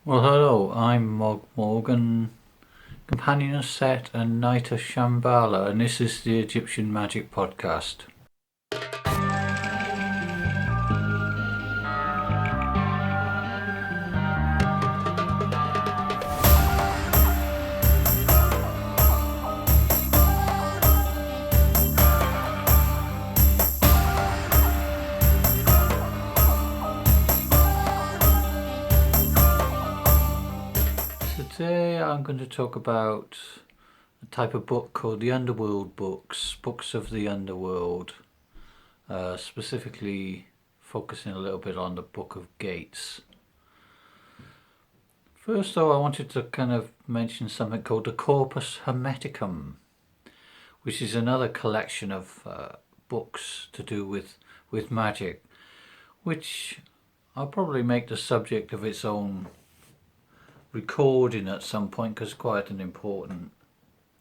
Well, hello, I'm Mog Morgan, companion of Set and Knight of Shambhala, and this is the Egyptian Magic Podcast. Today I'm going to talk about a type of book called the Underworld books, books of the Underworld, specifically focusing a little bit on the Book of Gates. First, though, I wanted to kind of mention something called the Corpus Hermeticum, which is another collection of books to do with magic, which I'll probably make the subject of its own recording at some point because it's quite an important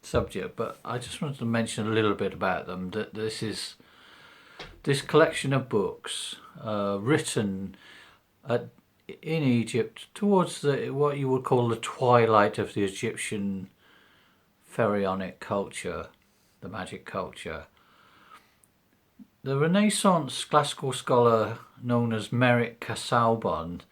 subject. But I just wanted to mention a little bit about them. That this collection of books written in Egypt towards what you would call the twilight of the Egyptian pharaonic culture, the magic culture. The Renaissance classical scholar known as Merrick Casaubon,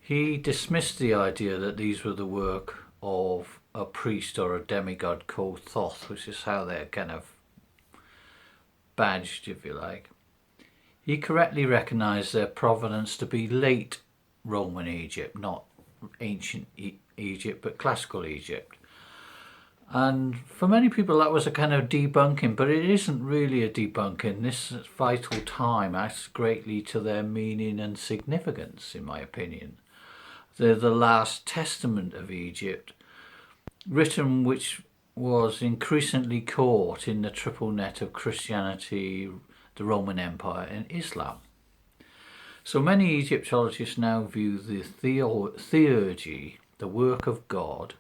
he dismissed the idea that these were the work of a priest or a demigod called Thoth, which is how they're kind of badged, if you like. He correctly recognised their provenance to be late Roman Egypt, not ancient Egypt, but classical Egypt. And for many people that was a kind of debunking, but it isn't really a debunking. This vital time adds greatly to their meaning and significance, in my opinion. They're the last testament of Egypt, written which was increasingly caught in the triple net of Christianity, the Roman Empire and Islam. So many Egyptologists now view the theurgy, the work of God,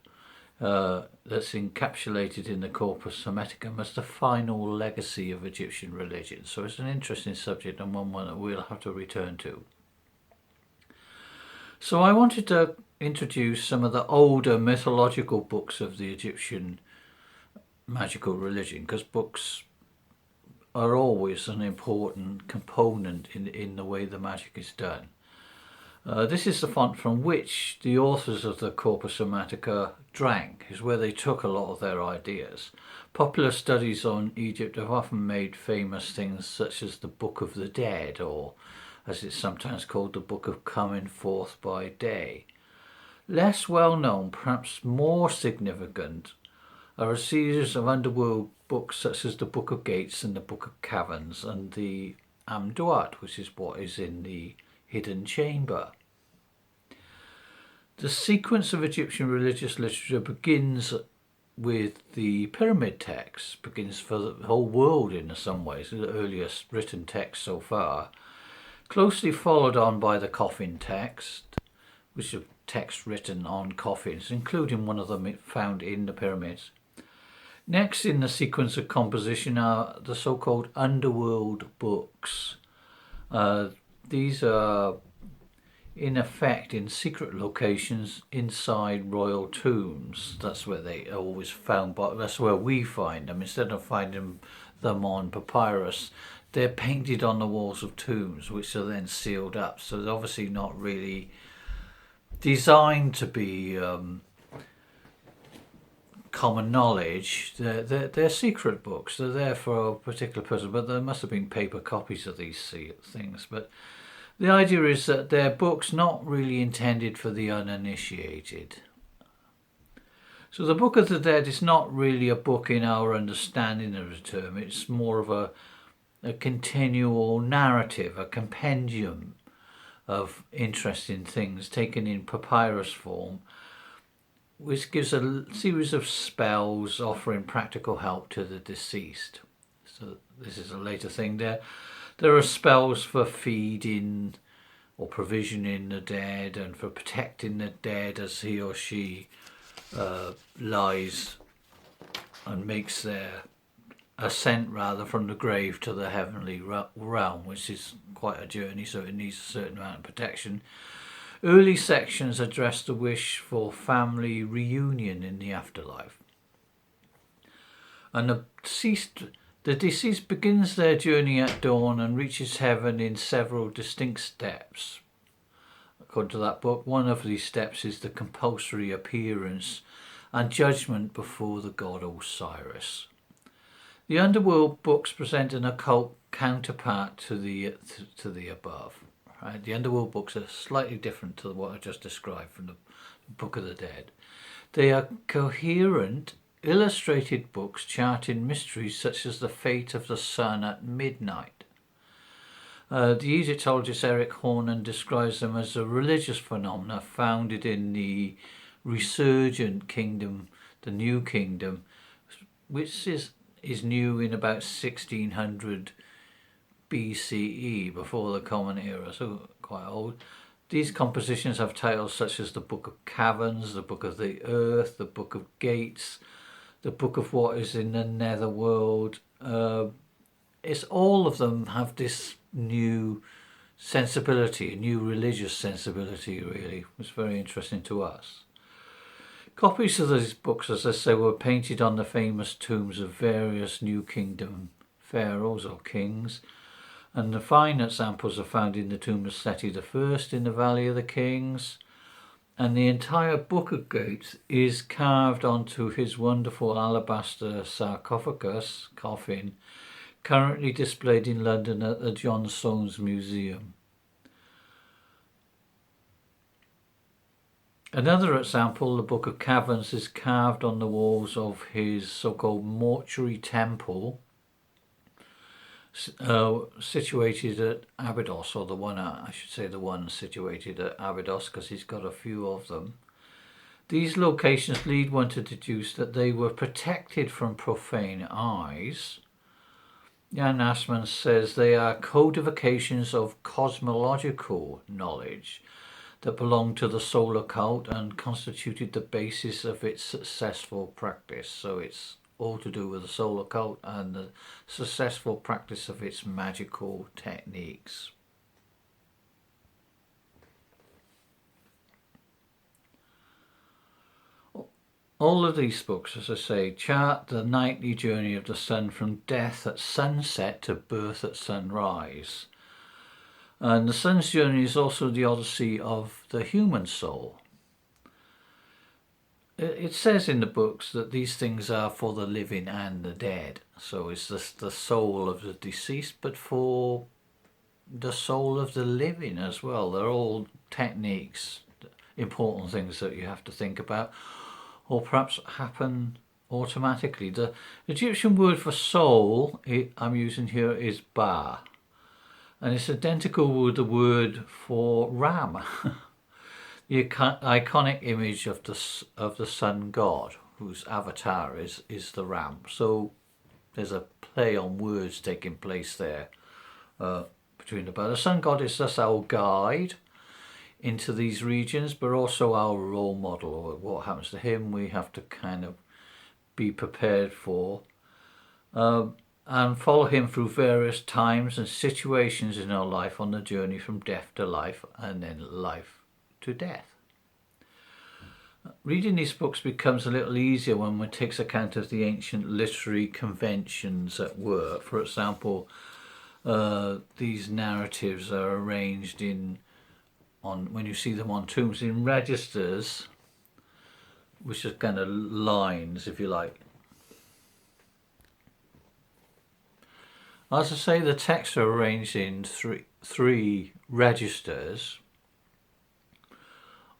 that's encapsulated in the Corpus Hermeticum as the final legacy of Egyptian religion. So it's an interesting subject and one that we'll have to return to. So I wanted to introduce some of the older mythological books of the Egyptian magical religion, because books are always an important component in the way the magic is done. This is the font from which the authors of the Corpus Hermetica drank, is where they took a lot of their ideas. Popular studies on Egypt have often made famous things such as the Book of the Dead, or as it's sometimes called, the Book of Coming Forth by Day. Less well known, perhaps more significant, are a series of underworld books such as the Book of Gates and the Book of Caverns and the Amduat, which is what is in the hidden chamber. The sequence of Egyptian religious literature begins with the pyramid text, begins for the whole world in some ways, the earliest written text so far, closely followed on by the coffin text, which is a text written on coffins, including one of them found in the pyramids. Next in the sequence of composition are the so-called Underworld books. These are in effect in secret locations inside royal tombs. That's where they are always found, but that's where we find them. Instead of finding them on papyrus, they're painted on the walls of tombs, which are then sealed up. So they're obviously not really designed to be common knowledge. They're secret books. They're there for a particular person, but there must have been paper copies of these things. But the idea is that they're books not really intended for the uninitiated. So the Book of the Dead is not really a book in our understanding of the term. It's more of a continual narrative, a compendium of interesting things taken in papyrus form, which gives a series of spells offering practical help to the deceased. So this is a later thing. There are spells for feeding or provisioning the dead and for protecting the dead as he or she lies and makes their ascent rather from the grave to the heavenly realm, which is quite a journey, so it needs a certain amount of protection. Early sections address the wish for family reunion in the afterlife. And the deceased begins their journey at dawn and reaches heaven in several distinct steps. According to that book, one of these steps is the compulsory appearance and judgment before the god Osiris. The Underworld books present an occult counterpart to the above. Right? The Underworld books are slightly different to what I just described from the Book of the Dead. They are coherent, illustrated books charting mysteries such as the fate of the sun at midnight. The Egyptologist Eric Hornan describes them as a religious phenomena founded in the resurgent kingdom, the New Kingdom, which is new in about 1600 BCE, before the Common Era, so quite old. These compositions have titles such as the Book of Caverns, the Book of the Earth, the Book of Gates, the Book of What is in the Netherworld. It's all of them have this new sensibility, a new religious sensibility, really. It's very interesting to us. Copies of these books, as I say, were painted on the famous tombs of various New Kingdom pharaohs or kings, and the fine examples are found in the tomb of Seti I in the Valley of the Kings, and the entire Book of Gates is carved onto his wonderful alabaster sarcophagus coffin, currently displayed in London at the John Soanes Museum. Another example, the Book of Caverns, is carved on the walls of his so-called mortuary temple, situated at Abydos, or the one situated at Abydos, because he's got a few of them. These locations lead one to deduce that they were protected from profane eyes. Jan Assmann says they are codifications of cosmological knowledge that belonged to the solar cult and constituted the basis of its successful practice. So it's all to do with the solar cult and the successful practice of its magical techniques. All of these books, as I say, chart the nightly journey of the sun from death at sunset to birth at sunrise. And the sun's journey is also the odyssey of the human soul. It says in the books that these things are for the living and the dead. So it's the soul of the deceased, but for the soul of the living as well. They're all techniques, important things that you have to think about, or perhaps happen automatically. The Egyptian word for soul I'm using here is Ba, and it's identical with the word for ram, the iconic image of the sun god, whose avatar is the ram. So there's a play on words taking place there between the sun god is thus our guide into these regions, but also our role model, or what happens to him we have to kind of be prepared for, and follow him through various times and situations in our life on the journey from death to life and then life to death. Reading these books becomes a little easier when one takes account of the ancient literary conventions at work. For example, these narratives are arranged when you see them on tombs, in registers, which are kind of lines, if you like. As I say, the texts are arranged in three registers,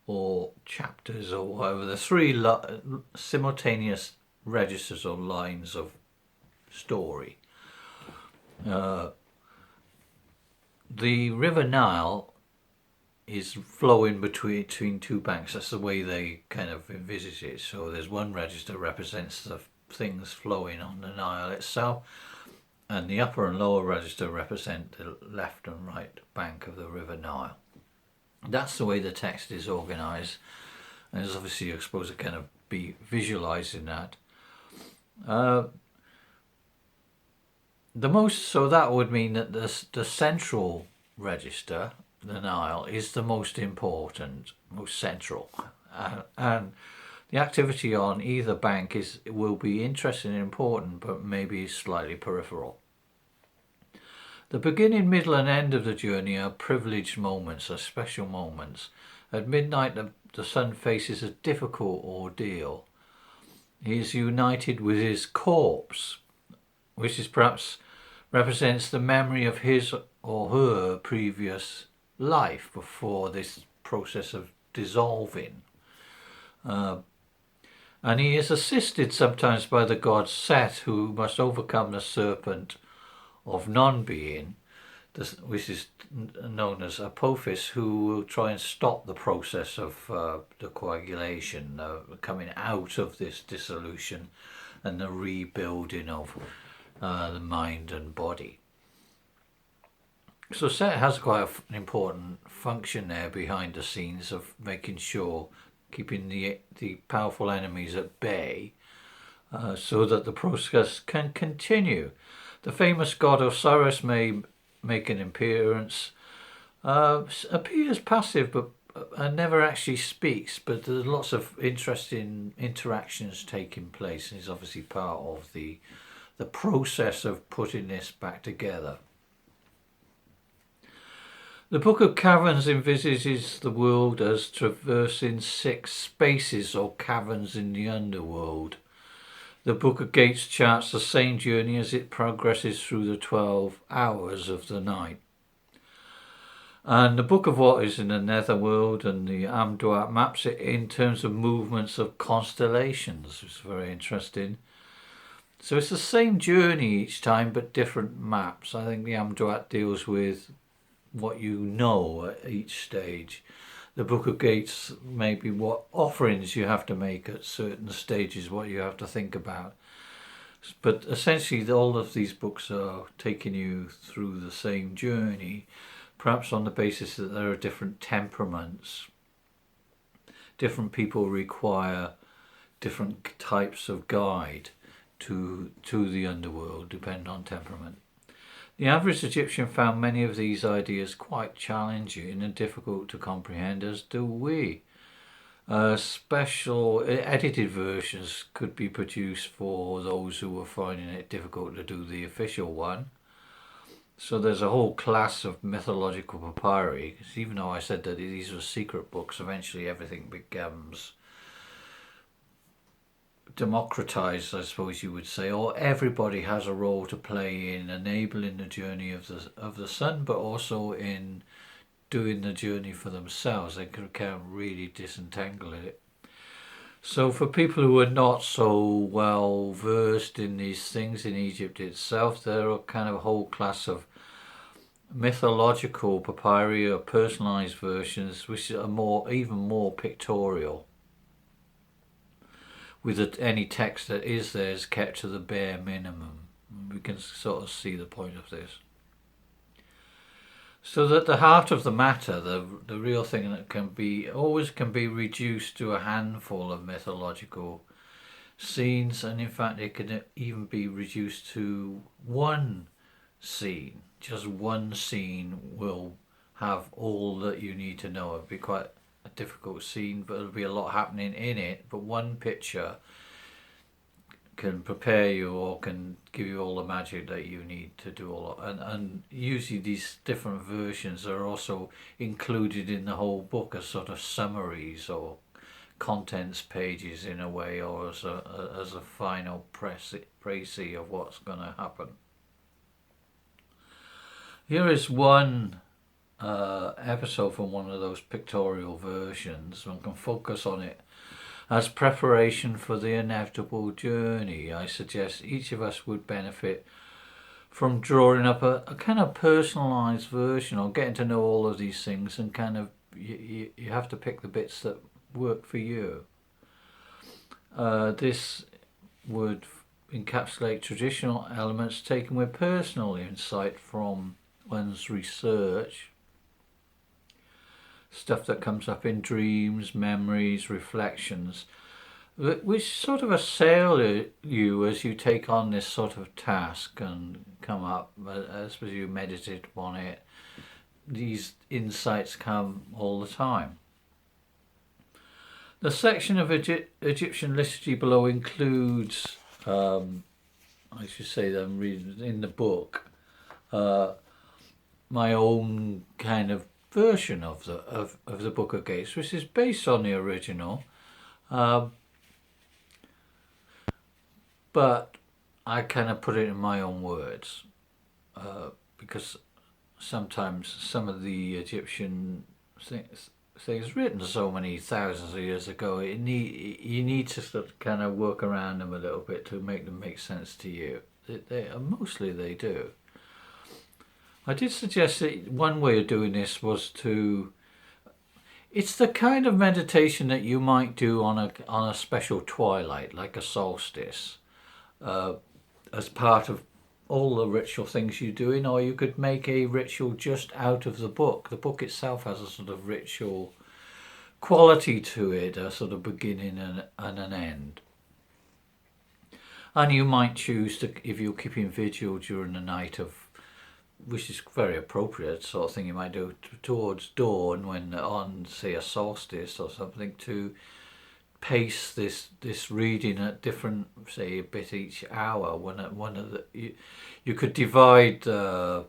or chapters, or whatever. The three simultaneous registers or lines of story. The River Nile is flowing between two banks. That's the way they kind of envisage it. So there's one register represents the things flowing on the Nile itself, and the upper and lower register represent the left and right bank of the River Nile. That's the way the text is organised, and there's obviously, you're supposed to kind of be visualising that. So that would mean that the central register the Nile is the most important, most central, and the activity on either bank will be interesting and important, but maybe slightly peripheral. The beginning, middle, and end of the journey are privileged moments, are special moments. At midnight, the son faces a difficult ordeal. He is united with his corpse, which is perhaps represents the memory of his or her previous life before this process of dissolving. And he is assisted sometimes by the god Set, who must overcome the serpent of non-being, which is known as Apophis, who will try and stop the process of the coagulation, coming out of this dissolution and the rebuilding of the mind and body. So Set has quite an important function there behind the scenes of making sure, keeping the powerful enemies at bay, so that the process can continue. The famous god Osiris may make an appearance, appears passive but never actually speaks, but there's lots of interesting interactions taking place, and he's obviously part of the process of putting this back together. The Book of Caverns envisages the world as traversing 6 spaces or caverns in the underworld. The Book of Gates charts the same journey as it progresses through the 12 hours of the night. And the Book of What is in the Netherworld, and the Amduat maps it in terms of movements of constellations. It's very interesting. So it's the same journey each time, but different maps. I think the Amduat deals with what you know at each stage. The Book of Gates may be what offerings you have to make at certain stages, what you have to think about. But essentially all of these books are taking you through the same journey, perhaps on the basis that there are different temperaments. Different people require different types of guide to the underworld, depending on temperament. The average Egyptian found many of these ideas quite challenging and difficult to comprehend, as do we. Special edited versions could be produced for those who were finding it difficult to do the official one. So there's a whole class of mythological papyri, because even though I said that these were secret books, eventually everything becomes democratized, I suppose you would say, or everybody has a role to play in enabling the journey of the sun, but also in doing the journey for themselves. They can't really disentangle it. So for people who are not so well versed in these things in Egypt itself, there are kind of a whole class of mythological papyri or personalized versions, which are even more pictorial, with any text that is there is kept to the bare minimum. We can sort of see the point of this. So that the heart of the matter, the real thing that always can be reduced to a handful of mythological scenes, and in fact it can even be reduced to one scene. Just one scene will have all that you need to know. It'll be quite a difficult scene, but there'll be a lot happening in it. But one picture can prepare you or can give you all the magic that you need to do all. And usually these different versions are also included in the whole book as sort of summaries or contents pages in a way, or as a final précis of what's going to happen. Here is one episode from one of those pictorial versions. One can focus on it as preparation for the inevitable journey. I suggest each of us would benefit from drawing up a kind of personalized version, or getting to know all of these things, and kind of you have to pick the bits that work for you. This would encapsulate traditional elements taken with personal insight from one's research, stuff that comes up in dreams, memories, reflections, which sort of assail you as you take on this sort of task and come up as you meditate upon it. these insights come all the time. The section of Egyptian liturgy below includes, I should say that I'm reading in the book, my own kind of version of the Book of Gates, which is based on the original, but I kind of put it in my own words, because sometimes some of the Egyptian things written so many thousands of years ago, you need to sort of kind of work around them a little bit to make them make sense to you. Mostly they do. I did suggest that one way of doing this was to... It's the kind of meditation that you might do on a special twilight, like a solstice, as part of all the ritual things you're doing, or you could make a ritual just out of the book. The book itself has a sort of ritual quality to it, a sort of beginning and an end. And you might choose to, if you're keeping vigil during the night of, which is very appropriate sort of thing you might do towards dawn, when on, say, a solstice or something, to pace this reading at different, say, a bit each hour. You could divide however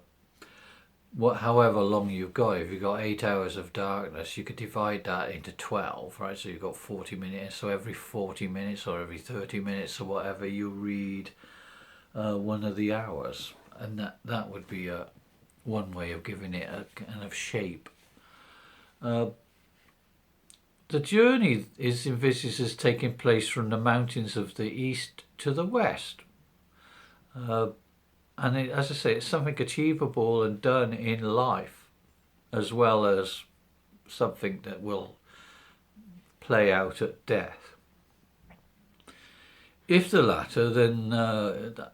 long you've got. If you've got 8 hours of darkness, you could divide that into 12, right? So you've got 40 minutes. So every 40 minutes or every 30 minutes or whatever, you read one of the hours, and that would be one way of giving it a kind of shape. The journey is envisaged as taking place from the mountains of the east to the west. And as I say, it's something achievable and done in life, as well as something that will play out at death. If the latter, then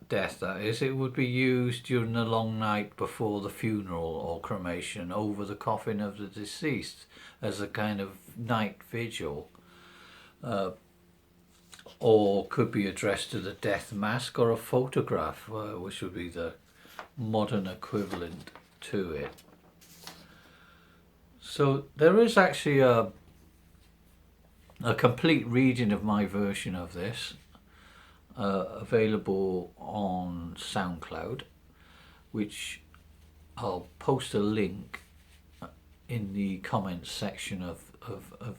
death, that is, it would be used during the long night before the funeral or cremation over the coffin of the deceased as a kind of night vigil, or could be addressed to the death mask or a photograph, which would be the modern equivalent to it. So there is actually a complete reading of my version of this, available on SoundCloud, which I'll post a link in the comments section of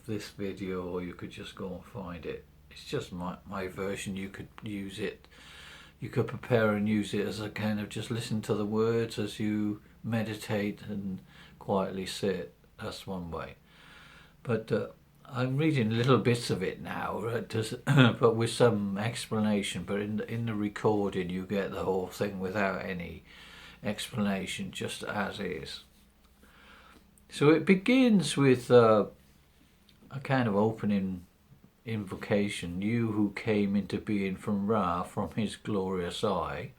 this video, or you could just go and find it. It's just my version. You could use it, you could prepare and use it as a kind of just listen to the words as you meditate and quietly sit. That's one way. But I'm reading little bits of it now, right? But with some explanation. But in the recording, you get the whole thing without any explanation, just as is. So it begins with a kind of opening invocation. You who came into being from Ra, from his glorious eye,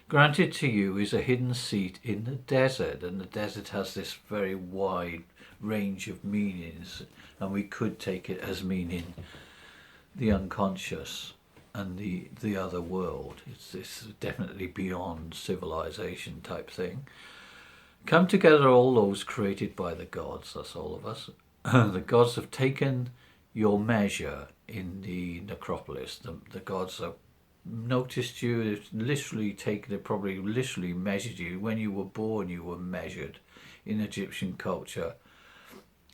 granted to you is a hidden seat in the desert. And the desert has this very wide range of meanings, and we could take it as meaning the unconscious and the other world. It's definitely beyond civilization type thing. Come together all those created by the gods, that's all of us. The gods have taken your measure in the necropolis. The gods have noticed you, they've literally taken it, probably literally measured you. When you were born, you were measured in Egyptian culture.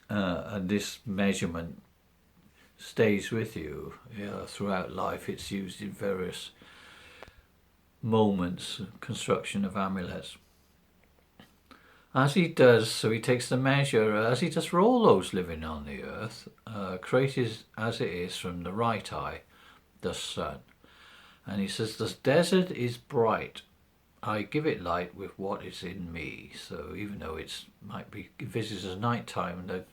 And this measurement stays with you throughout life. It's used in various moments, construction of amulets. As he does, so he takes the measure, as he does for all those living on the earth, created as it is from the right eye, the sun. And he says, the desert is bright. I give it light with what is in me. So even though it might be visited as night time, the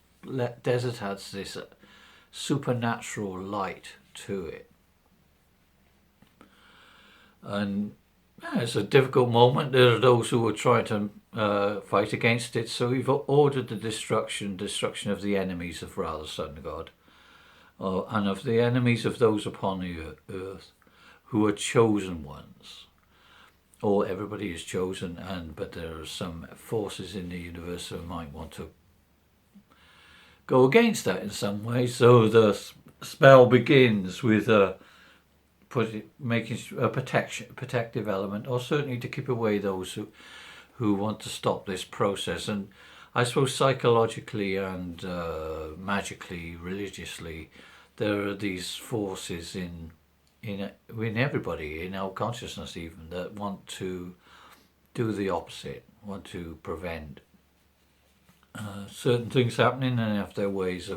desert has this supernatural light to it. And it's a difficult moment. There are those who are trying to fight against it. So we've ordered the destruction of the enemies of Ra, the sun god, and of the enemies of those upon the earth who are chosen ones. or everybody is chosen, but there are some forces in the universe who might want to go against that in some way. So the spell begins with making a protective element, or certainly to keep away those who want to stop this process. And I suppose psychologically and magically, religiously, there are these forces in everybody, in our consciousness even, that want to do the opposite, want to prevent certain things happening, and have their ways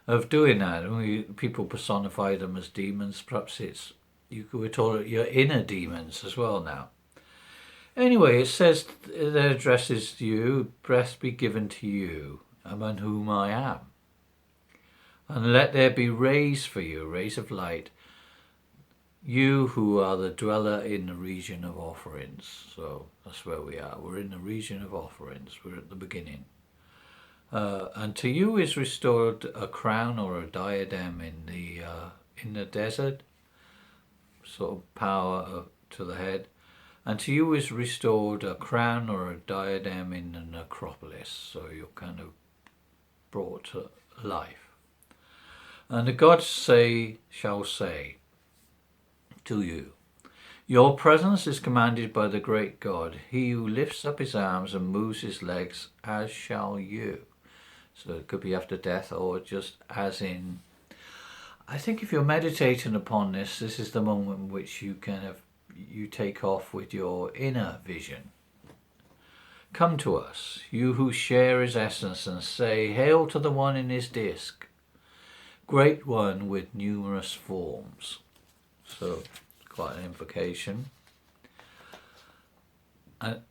of doing that. And people personify them as demons. Perhaps we're told your inner demons as well now. Anyway, it says it addresses you, breath be given to you, among whom I am. And let there be rays for you, rays of light, you who are the dweller in the region of offerings. So that's where we are. We're in the region of offerings. We're at the beginning. And to you is restored a crown or a diadem in the desert, sort of power to the head. And to you is restored a crown or a diadem in the necropolis. So you're kind of brought to life. And the gods shall say to you, your presence is commanded by the great God, he who lifts up his arms and moves his legs, as shall you. So it could be after death, or just as in, I think if you're meditating upon this is the moment in which you you take off with your inner vision. Come to us, you who share his essence, and say, hail to the one in his disk, great one with numerous forms. So quite an implication. And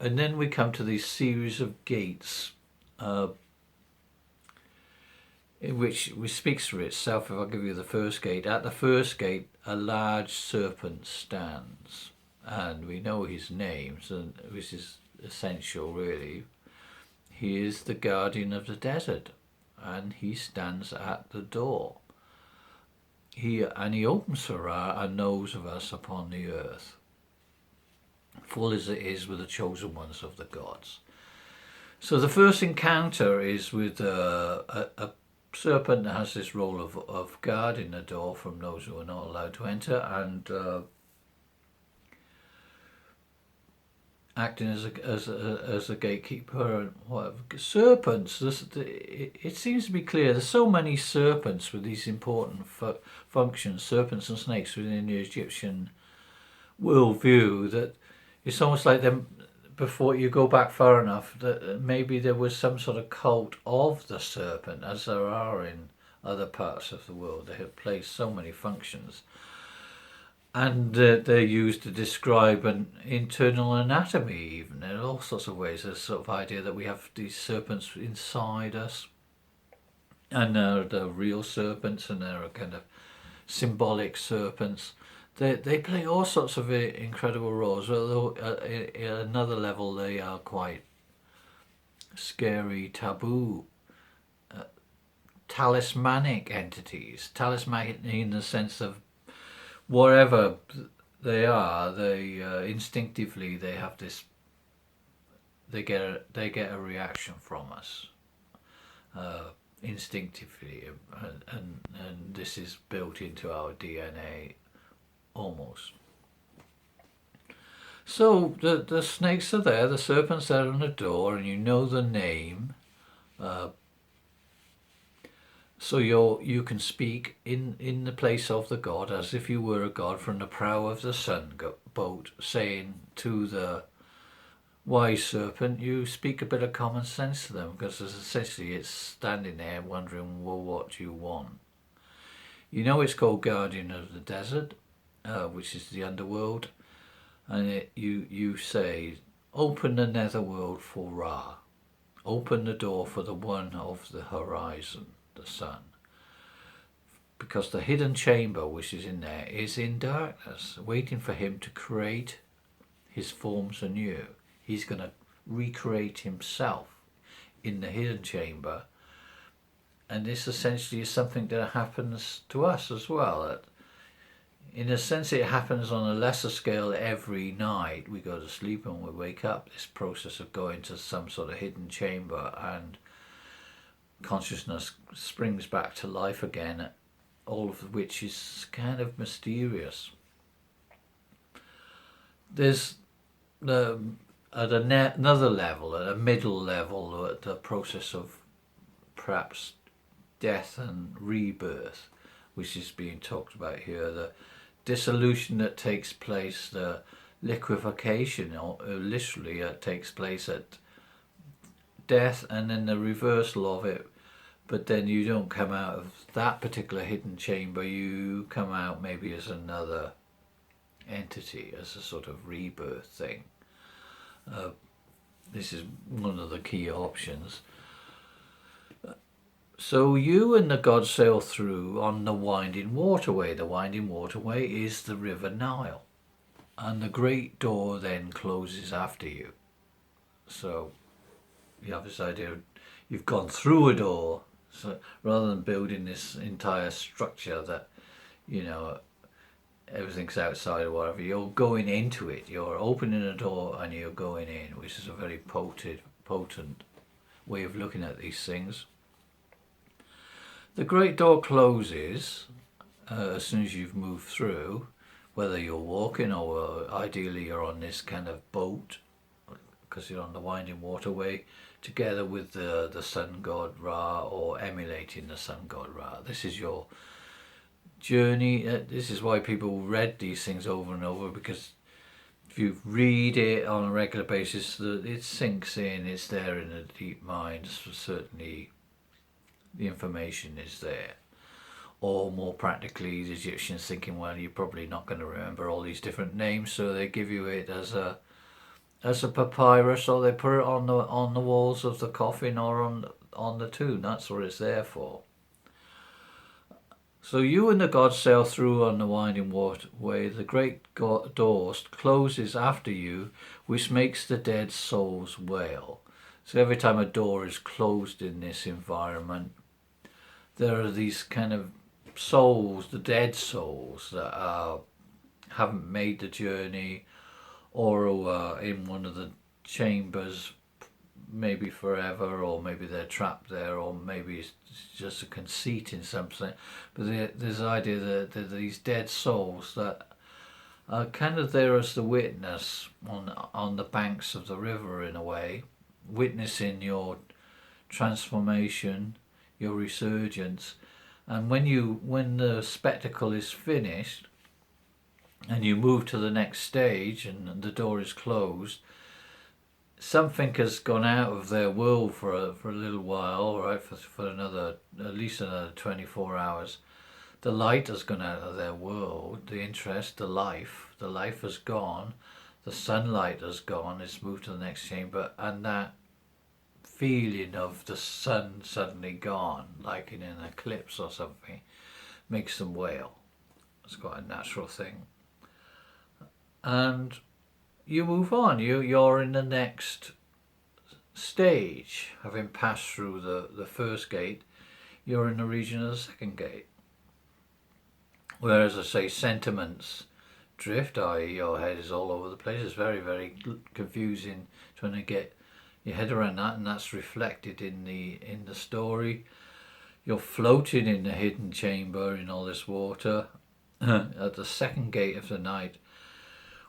then we come to these series of gates, in which speaks for itself. If I give you the first gate, at the first gate a large serpent stands, and we know his name, which is essential really. He is the guardian of the desert, and he stands at the door. He opens for and knows of us upon the earth, full as it is with the chosen ones of the gods. So the first encounter is with a serpent that has this role of guarding the door from those who are not allowed to enter, and acting as a gatekeeper and whatever. Serpents, it seems to be clear, there's so many serpents with these important functions, serpents and snakes within the Egyptian worldview, that it's almost like them. Before you go back far enough, that maybe there was some sort of cult of the serpent, as there are in other parts of the world. They have played so many functions, and they're used to describe an internal anatomy, even in all sorts of ways. There's sort of idea that we have these serpents inside us, and there are the real serpents, and there are kind of symbolic serpents. They play all sorts of incredible roles, although at another level they are quite scary, taboo, talismanic entities. Talismanic in the sense of whatever they are, they instinctively they have this. They get a reaction from us, instinctively, and this is built into our DNA. Almost. So the snakes are there, the serpent's there on the door, and you know the name. So you can speak in the place of the god, as if you were a god, from the prow of the sun boat, saying to the wise serpent, you speak a bit of common sense to them, because essentially it's standing there wondering, well, what do you want? You know it's called Guardian of the Desert, which is the Underworld, and you say, open the netherworld for Ra, open the door for the one of the horizon, the sun, because the hidden chamber which is in there is in darkness, waiting for him to create his forms anew. He's going to recreate himself in the hidden chamber, and this essentially is something that happens to us as well. in a sense, it happens on a lesser scale every night. We go to sleep and we wake up. This process of going to some sort of hidden chamber and consciousness springs back to life again, all of which is kind of mysterious. There's at another level, at a middle level, at the process of perhaps death and rebirth, which is being talked about here, the dissolution that takes place, the liquefaction, or literally takes place at death, and then the reversal of it. But then you don't come out of that particular hidden chamber, you come out maybe as another entity, as a sort of rebirth thing. This is one of the key options. So you and the gods sail through on the winding waterway. The winding waterway is the River Nile. And the great door then closes after you. So you have this idea of you've gone through a door. So rather than building this entire structure that, you know, everything's outside or whatever, you're going into it. You're opening a door and you're going in, which is a very potent way of looking at these things. The great door closes as soon as you've moved through, whether you're walking or ideally you're on this kind of boat, because you're on the winding waterway, together with the sun god Ra, or emulating the sun god Ra. This is your journey. This is why people read these things over and over, because if you read it on a regular basis, it sinks in, it's there in the deep mind. So certainly the information is there. Or more practically, the Egyptians thinking, well, you're probably not going to remember all these different names, so they give you it as a papyrus, or they put it on the walls of the coffin or on the tomb. That's what it's there for. So you and the gods sail through on the winding waterway. The great door closes after you, which makes the dead souls wail. So every time a door is closed in this environment, there are these kind of souls, the dead souls that haven't made the journey, or are in one of the chambers maybe forever, or maybe they're trapped there, or maybe it's just a conceit in something. But there's the idea that these dead souls that are kind of there as the witness on the banks of the river, in a way, witnessing your transformation, your resurgence. And when the spectacle is finished and you move to the next stage and the door is closed, something has gone out of their world for a little while, right? For at least another 24 hours. The light has gone out of their world, the interest, the life has gone, the sunlight has gone, it's moved to the next chamber, and that feeling of the sun suddenly gone, like in an eclipse or something, makes them wail. It's quite a natural thing. And you move on. You're in the next stage. Having passed through the first gate, you're in the region of the second gate. Whereas, I say, sentiments drift, i.e. your head is all over the place. It's very, very confusing trying to get your head around that, and that's reflected in the story. You're floating in the hidden chamber in all this water at the second gate of the night,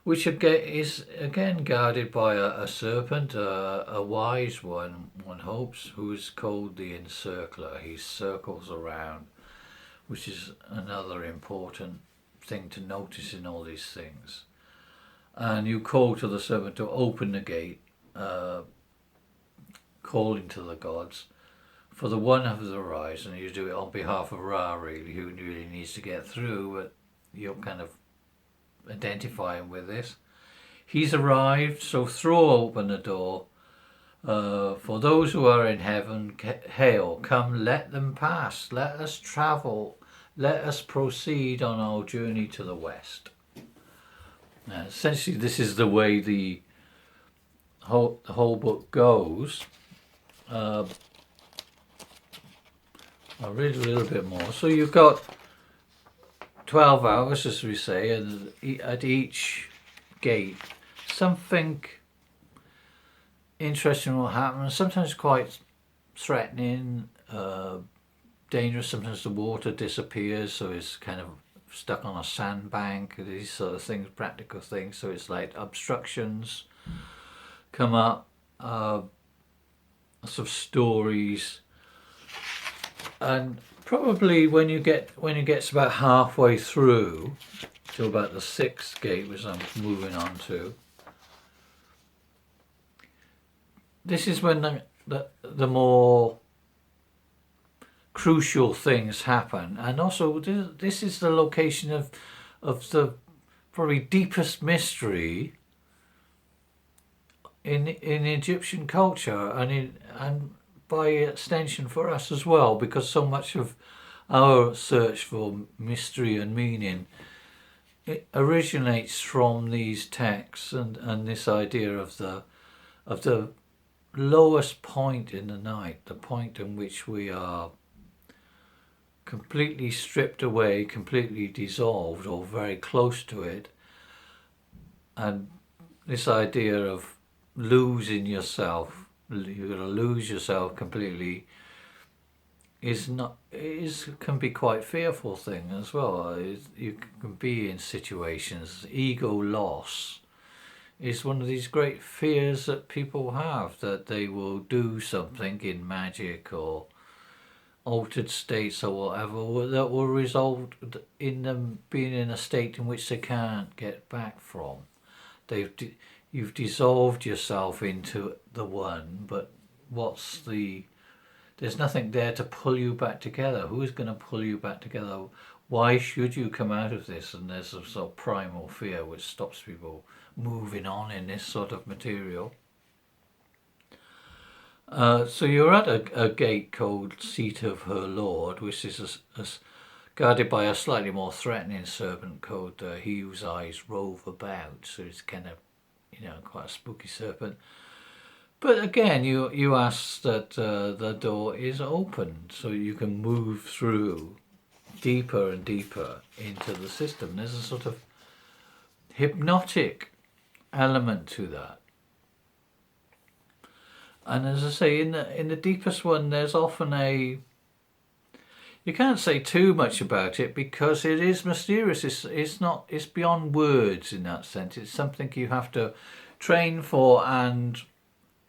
which is again guarded by a serpent, a wise one hopes, who is called the Encircler. He circles around, which is another important thing to notice in all these things. And you call to the serpent to open the gate, calling to the gods, for the one has arisen. You do it on behalf of Ra, really, who really needs to get through, but you're kind of identifying with this. He's arrived, so throw open the door. For those who are in heaven, hail, come, let them pass, let us travel, let us proceed on our journey to the west. Essentially, this is the way the whole book goes. I'll read a little bit more. So you've got 12 hours, as we say, and at each gate something interesting will happen, sometimes quite threatening, dangerous. Sometimes the water disappears, so it's kind of stuck on a sandbank, these sort of things, practical things. So it's like obstructions come up, lots of stories. And probably when you get about halfway through to about the 6th gate, which I'm moving on to, this is when the more crucial things happen. And also this is the location of the probably deepest mystery in Egyptian culture, and by extension for us as well, because so much of our search for mystery and meaning, it originates from these texts and this idea of the lowest point in the night, the point in which we are completely stripped away, completely dissolved, or very close to it. And this idea of losing yourself, you're going to lose yourself completely, can be quite fearful thing as well. You can be in situations, ego loss is one of these great fears that people have, that they will do something in magic or altered states or whatever that will result in them being in a state in which they can't get back from. You've dissolved yourself into the one, but there's nothing there to pull you back together. Who's going to pull you back together? Why should you come out of this? And there's a sort of primal fear which stops people moving on in this sort of material. So you're at a gate called Seat of Her Lord, which is guarded by a slightly more threatening serpent called He Whose Eyes Rove About. So it's kind of, quite a spooky serpent. But again, you ask that the door is open, so you can move through deeper and deeper into the system. There's a sort of hypnotic element to that. And as I say, in the deepest one, there's often you can't say too much about it because it is mysterious. It's beyond words in that sense. It's something you have to train for and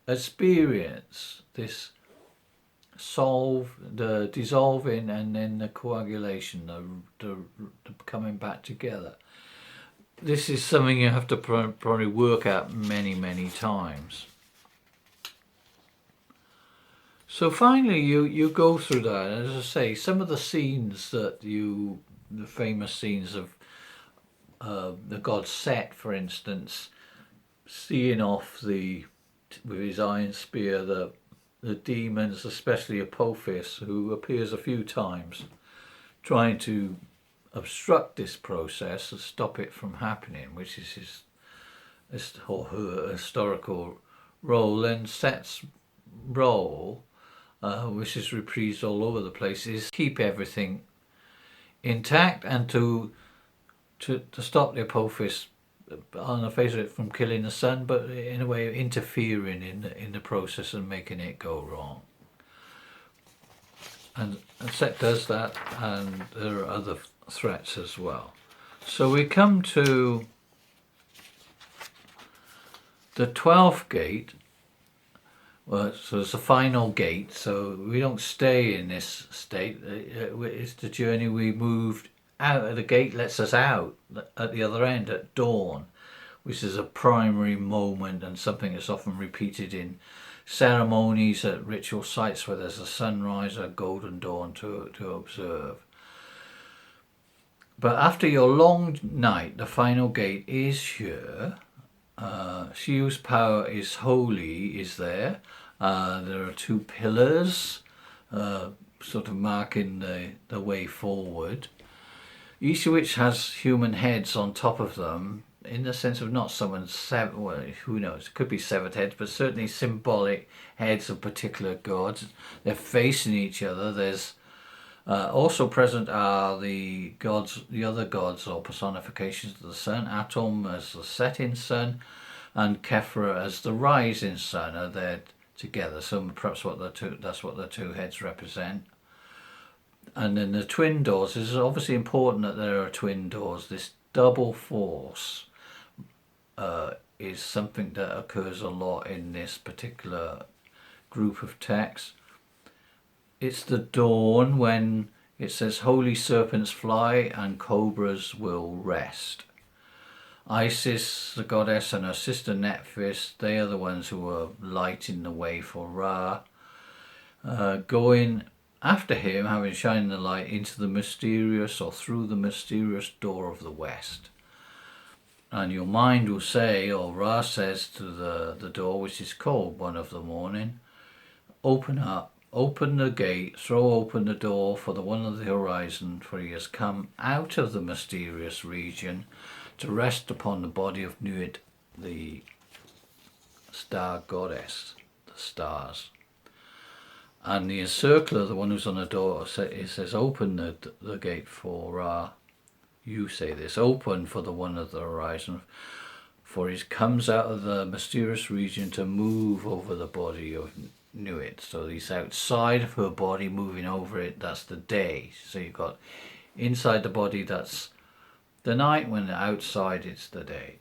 experience, this the dissolving and then the coagulation, the coming back together. This is something you have to probably work out many, many times. So finally you go through that, and as I say, some of the scenes the famous scenes of the god Set, for instance, seeing off with his iron spear the demons, especially Apophis, who appears a few times, trying to obstruct this process and stop it from happening, which is her historical role. And Set's role, which is reprised all over the place, is keep everything intact and to stop the Apophis on the face of it from killing the sun, but in a way interfering in the process and making it go wrong. And Set does that, and there are other threats as well. So we come to the 12th gate. Well, so it's the final gate, so we don't stay in this state. It's the journey we moved out. The gate lets us out at the other end at dawn, which is a primary moment and something that's often repeated in ceremonies at ritual sites where there's a sunrise or a golden dawn to observe. But after your long night, the final gate is here. She whose power is holy is there. There are 2 pillars sort of marking the way forward, each of which has human heads on top of them, in the sense of not someone's severed, well, who knows, it could be severed heads, but certainly symbolic heads of particular gods. They're facing each other. There's Also present are the gods, the other gods or personifications of the sun. Atum as the setting sun, and Kefra as the rising sun are there together. So perhaps that's what the two heads represent. And then the twin doors. It is obviously important that there are twin doors. This double force is something that occurs a lot in this particular group of texts. It's the dawn when it says holy serpents fly and cobras will rest. Isis, the goddess, and her sister Nephthys, they are the ones who are lighting the way for Ra. Going after him, having shined the light into the mysterious or through the mysterious door of the west. And your mind will say, or Ra says to the door, which is called one of the morning, open up, open the gate, throw open the door for the one of the horizon, for he has come out of the mysterious region to rest upon the body of Nuit, the star goddess, the stars. And the encircler, the one who's on the door, it says, open the gate for Ra. You say this, open for the one of the horizon, for he comes out of the mysterious region to move over the body of Nuit. So he's outside of her body, moving over it. That's the day. So you've got inside the body, that's the night, when outside it's the day.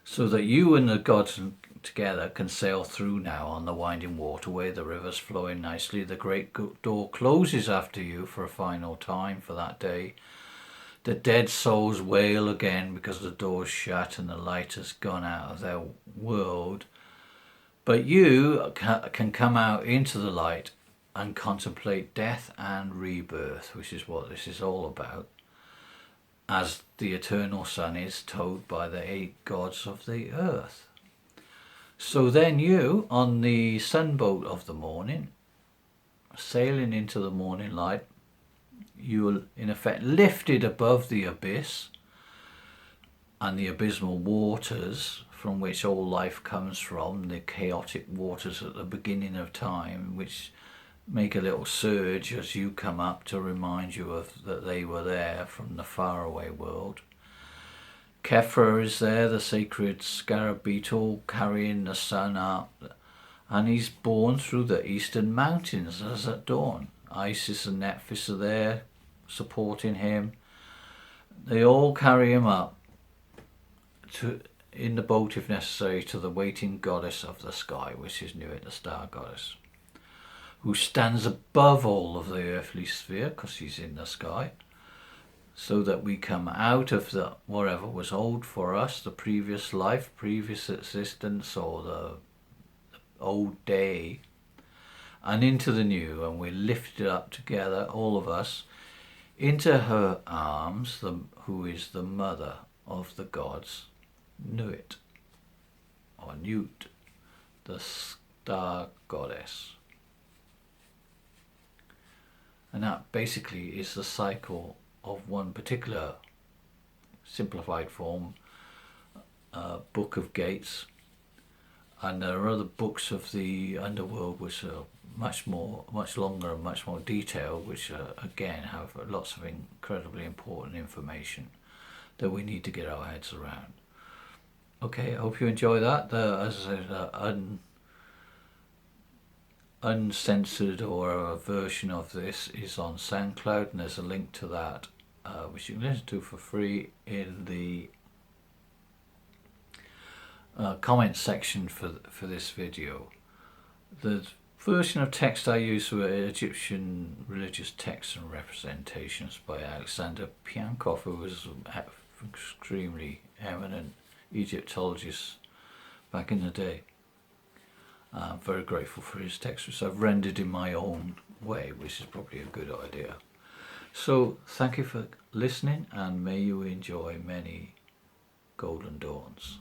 So that you and the gods together can sail through now on the winding waterway, the river's flowing nicely. The great door closes after you for a final time for that day. The dead souls wail again because the door's shut and the light has gone out of their world. But you can come out into the light and contemplate death and rebirth, which is what this is all about, as the eternal sun is told by the 8 gods of the earth. So then you, on the sunboat of the morning, sailing into the morning light, you are in effect lifted above the abyss and the abysmal waters from which all life comes from, the chaotic waters at the beginning of time, which make a little surge as you come up to remind you of that they were there from the faraway world. Kefra is there, the sacred scarab beetle, carrying the sun up, and he's born through the eastern mountains as at dawn. Isis and Nephthys are there, supporting him. They all carry him up in the boat, if necessary, to the waiting goddess of the sky, which is Nuit, the star goddess, who stands above all of the earthly sphere, because she's in the sky, so that we come out of the whatever was old for us, the previous life, previous existence, or the old day, and into the new, and we're lifted up together, all of us, into her arms, who is the mother of the gods, Nuit, or Newt, the star goddess. And that basically is the cycle of one particular simplified form, book of gates, and there are other books of the Underworld which are much longer and much more detailed, which again have lots of incredibly important information that we need to get our heads around. Okay, I hope you enjoy that. As I said, uncensored or a version of this is on SoundCloud, and there's a link to that which you can listen to for free in the comment section for this video. The version of text I use were Egyptian religious texts and representations by Alexander Piankov, who was an extremely eminent Egyptologist back in the day. I'm very grateful for his text, which I've rendered in my own way, which is probably a good idea. So thank you for listening, and may you enjoy many golden dawns.